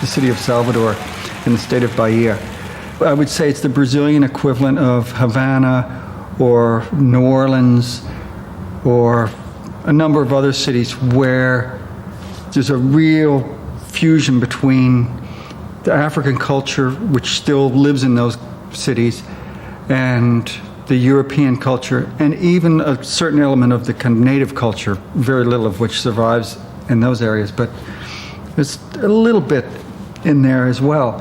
the city of Salvador in the state of Bahia. I would say it's the Brazilian equivalent of Havana or New Orleans or a number of other cities where there's a real fusion between the African culture, which still lives in those cities, and the European culture, and even a certain element of the kind of native culture, very little of which survives in those areas, but there's a little bit in there as well.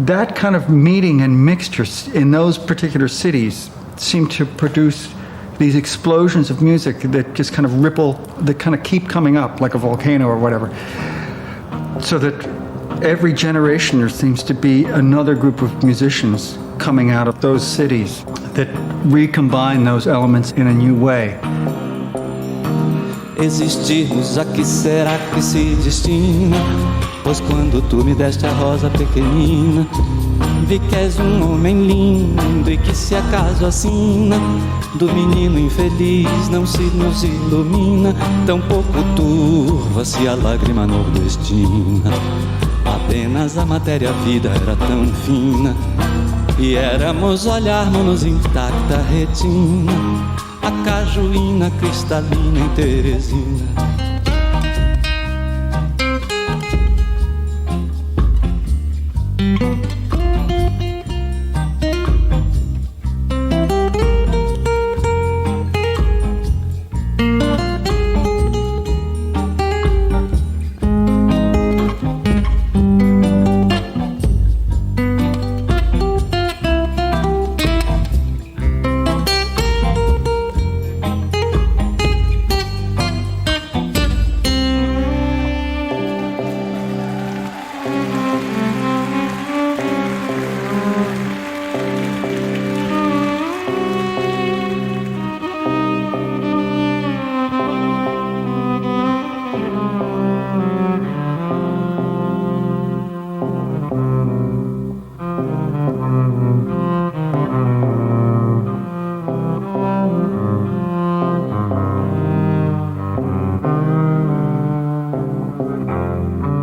That kind of meeting and mixture in those particular cities seem to produce these explosions of music that just kind of ripple, that kind of keep coming up like a volcano or whatever. So that every generation there seems to be another group of musicians coming out of those cities that recombine those elements in a new way. Existirmos, a que será que se destina? Pois quando tu me deste a rosa pequenina, vi que és homem lindo e que se acaso assina do menino infeliz não se nos ilumina, tampouco turva-se a lágrima nordestina. Apenas a matéria-vida era tão fina e éramos olharmos-nos intacta retina, a cajuína cristalina em Teresina.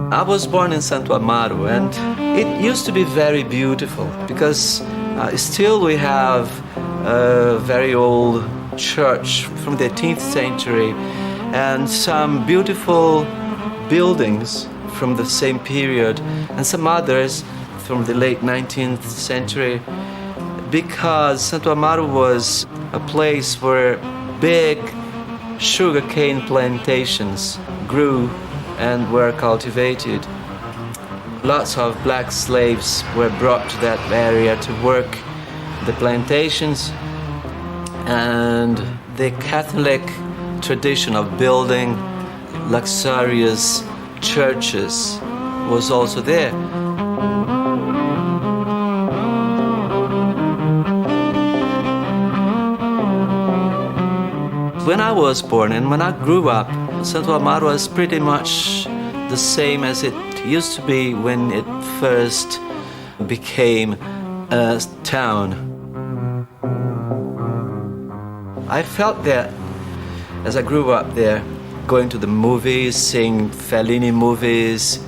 I was born in Santo Amaro, and it used to be very beautiful because still we have a very old church from the 18th century and some beautiful buildings from the same period and some others from the late 19th century, because Santo Amaro was a place where big sugarcane plantations grew and were cultivated. Lots of black slaves were brought to that area to work the plantations, and the Catholic tradition of building luxurious churches was also there. When I was born and when I grew up, Santo Amaro was pretty much the same as it used to be when it first became a town. I felt that as I grew up there, going to the movies, seeing Fellini movies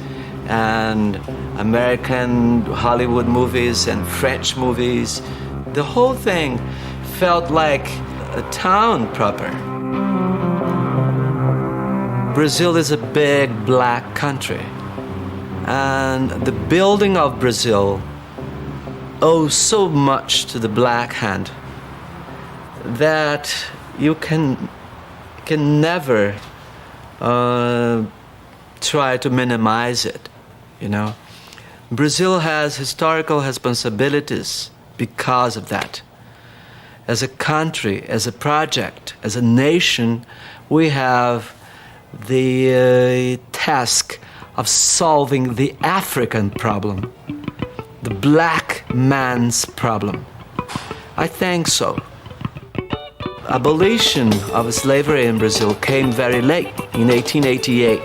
and American Hollywood movies and French movies. The whole thing felt like a town proper. Brazil is a big black country, and the building of Brazil owes so much to the black hand that you can never try to minimize it, you know. Brazil has historical responsibilities because of that. As a country, as a project, as a nation, we have the task of solving the African problem, the black man's problem. I think so. Abolition of slavery in Brazil came very late, in 1888.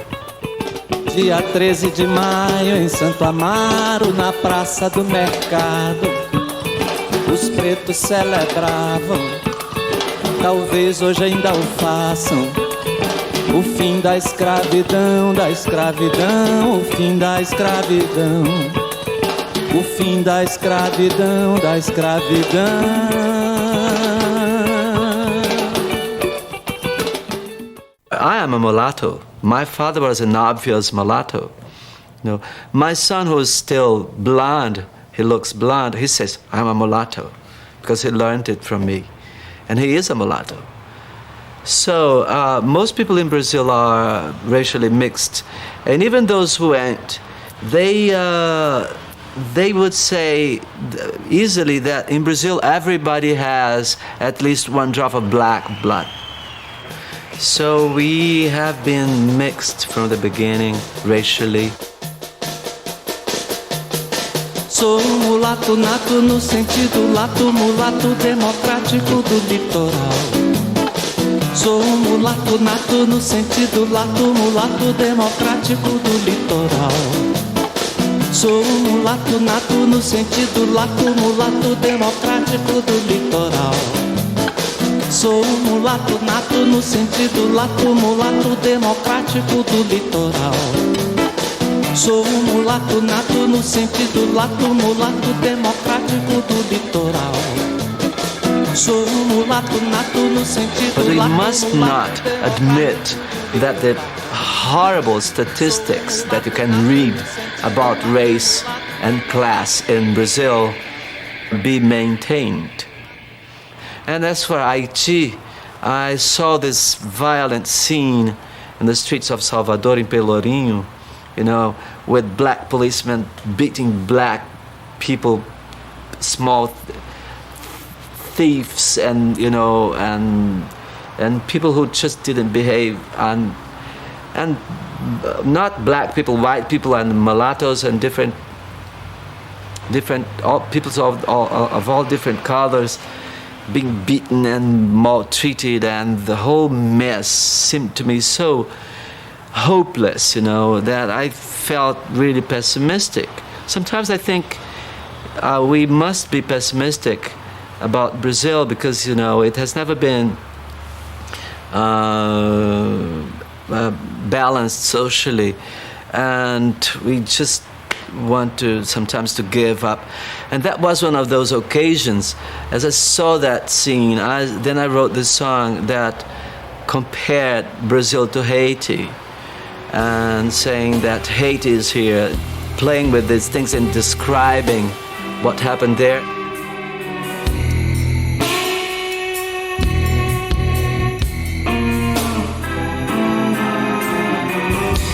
Dia 13 de maio em Santo Amaro, na Praça do Mercado, os pretos celebravam, talvez hoje ainda o façam, O fim da escravidão, da escravidão, o fim da escravidão. O fim da escravidão, da escravidão. I am a mulatto. My father was an obvious mulatto. No, my son, who is still blonde, he looks blonde, he says, I'm a mulatto, because he learned it from me. And he is a mulatto. So most people in Brazil are racially mixed. And even those who ain't, they would say easily that in Brazil everybody has at least one drop of black blood. So we have been mixed from the beginning racially. Sou um mulato nato no sentido lato, mulato democrático do litoral. Sou um mulato nato no sentido lato, mulato democrático do litoral. Sou um mulato nato no sentido lato, mulato democrático do litoral. Sou um mulato nato no sentido lato, mulato democrático do litoral. Sou um mulato nato no sentido lato, mulato democrático do litoral. Sou um mulato nato no sentido But we lato, must not admit that the horrible statistics that you can read about race and class in Brazil be maintained. And as for Haiti, I saw this violent scene in the streets of Salvador in Pelourinho, you know, with black policemen beating black people, small thieves, and you know, and people who just didn't behave, and not black people, white people, and mulattoes, and different peoples of all different colors being beaten and maltreated, and the whole mess seemed to me so hopeless, you know, that I felt really pessimistic. Sometimes I think we must be pessimistic about Brazil because, you know, it has never been balanced socially, and we just want to sometimes to give up. And that was one of those occasions. As I saw that scene, then I wrote this song that compared Brazil to Haiti, and saying that Haiti is here, playing with these things and describing what happened there.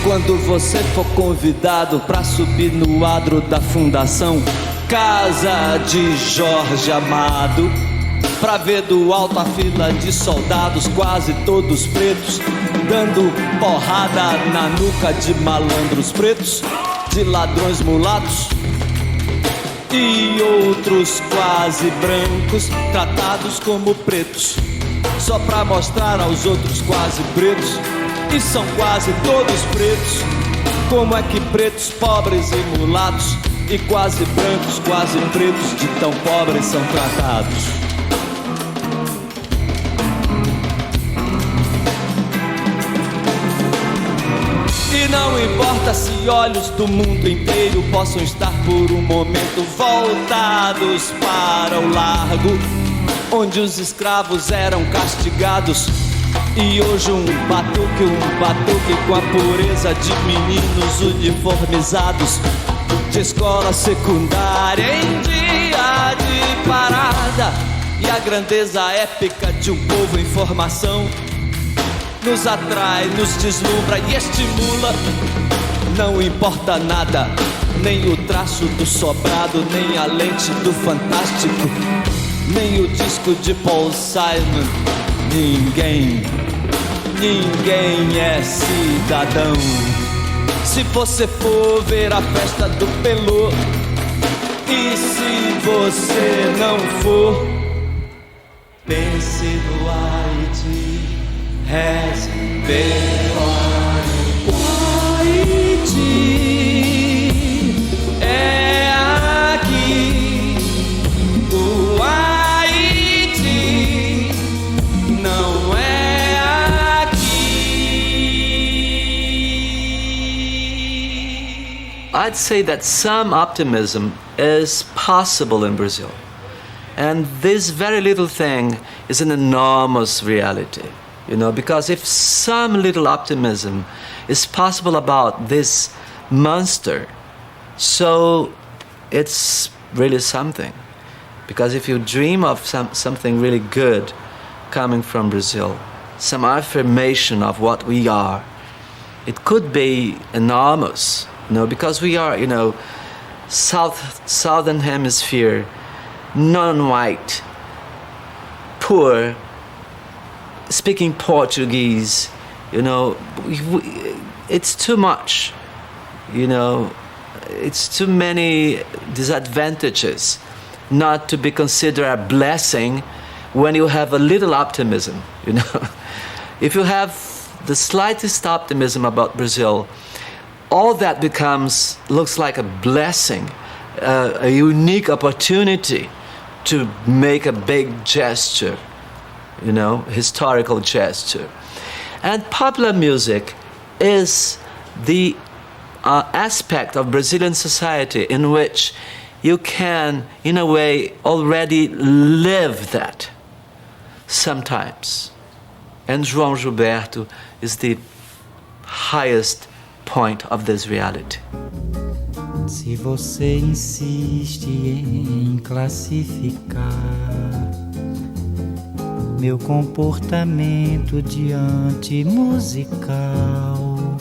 Quando você for convidado pra subir no adro da fundação Casa de Jorge Amado, pra ver do alto a fila de soldados, quase todos pretos, dando porrada na nuca de malandros pretos, de ladrões mulatos e outros quase brancos, tratados como pretos, só pra mostrar aos outros quase pretos. E são quase todos pretos. Como é que pretos, pobres e mulatos, e quase brancos, quase pretos, de tão pobres são tratados? E não importa se olhos do mundo inteiro possam estar por um momento voltados para o largo, onde os escravos eram castigados. E hoje um batuque com a pureza de meninos uniformizados de escola secundária em dia de parada. E a grandeza épica de um povo em formação nos atrai, nos deslumbra e estimula. Não importa nada, nem o traço do sobrado, nem a lente do fantástico, nem o disco de Paul Simon. Ninguém é cidadão. Se você for ver a festa do Pelô, e se você não for, pense no Haiti, reze pelo Haiti. É aqui o Haiti, não é aqui. I'd say that some optimism is possible in Brazil. And this very little thing is an enormous reality, because if some little optimism is possible about this monster, so it's really something. Because if you dream of something really good coming from Brazil, some affirmation of what we are, it could be enormous, because we are, southern hemisphere, non-white, poor, speaking Portuguese, it's too much, it's too many disadvantages not to be considered a blessing when you have a little optimism, If you have the slightest optimism about Brazil, all that looks like a blessing, a unique opportunity to make a big gesture, historical gesture. And popular music is the aspect of Brazilian society in which you can, in a way, already live that sometimes. And João Gilberto is the highest point of this reality. Se você insiste em classificar meu comportamento diante musical,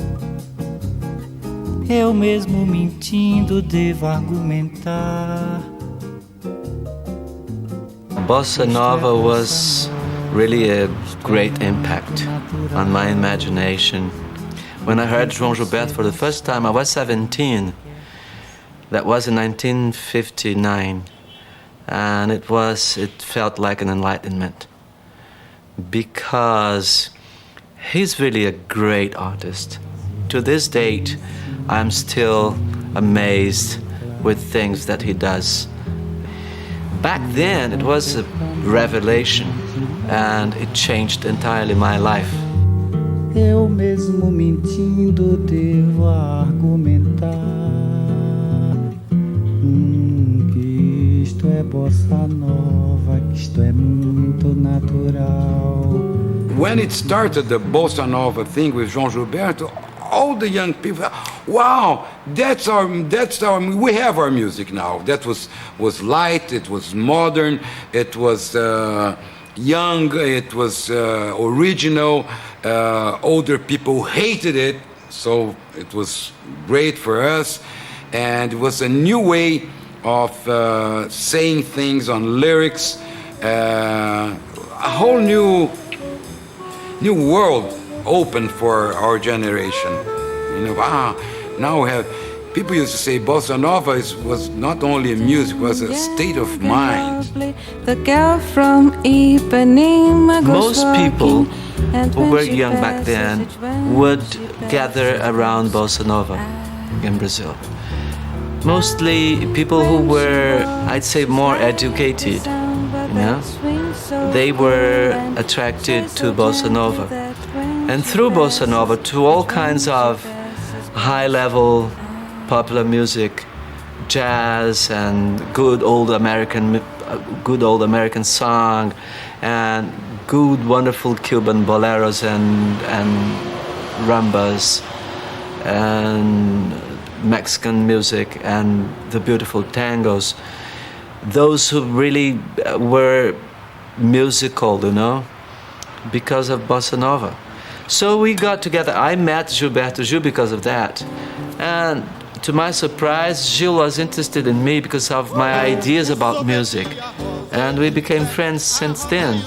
eu mesmo mentindo devo argumentar. Bossa Nova was really a great impact on my imagination. When I heard João Gilberto for the first time, I was 17. That was in 1959, and it felt like an enlightenment, because he's really a great artist. To this date, I'm still amazed with things that he does. Back then, it was a revelation, and it changed entirely my life. Eu mesmo mentindo devo argumentar que isto é bossa nova, que isto é muito natural. When it started, the bossa nova thing with João Gilberto, all the young people, wow, that's our, we have our music now. That was light, it was modern, it was young, it was original. Older people hated it, so it was great for us. And it was a new way of saying things on lyrics, a whole new world open for our generation. Now we have, people used to say Bossa Nova was not only a music, it was a state of mind. The girl from Ipanema. Most people who were young back then would gather around Bossa Nova in Brazil. Mostly people who were, I'd say, more educated, They were attracted to Bossa Nova. And through Bossa Nova, to all kinds of high-level popular music, jazz and good old American song, and good, wonderful Cuban boleros and rumbas, and Mexican music, and the beautiful tangos. Those who really were musical, because of Bossa Nova. So we got together. I met Gilberto Gil because of that. And to my surprise, Gil was interested in me because of my ideas about music. And we became friends since then.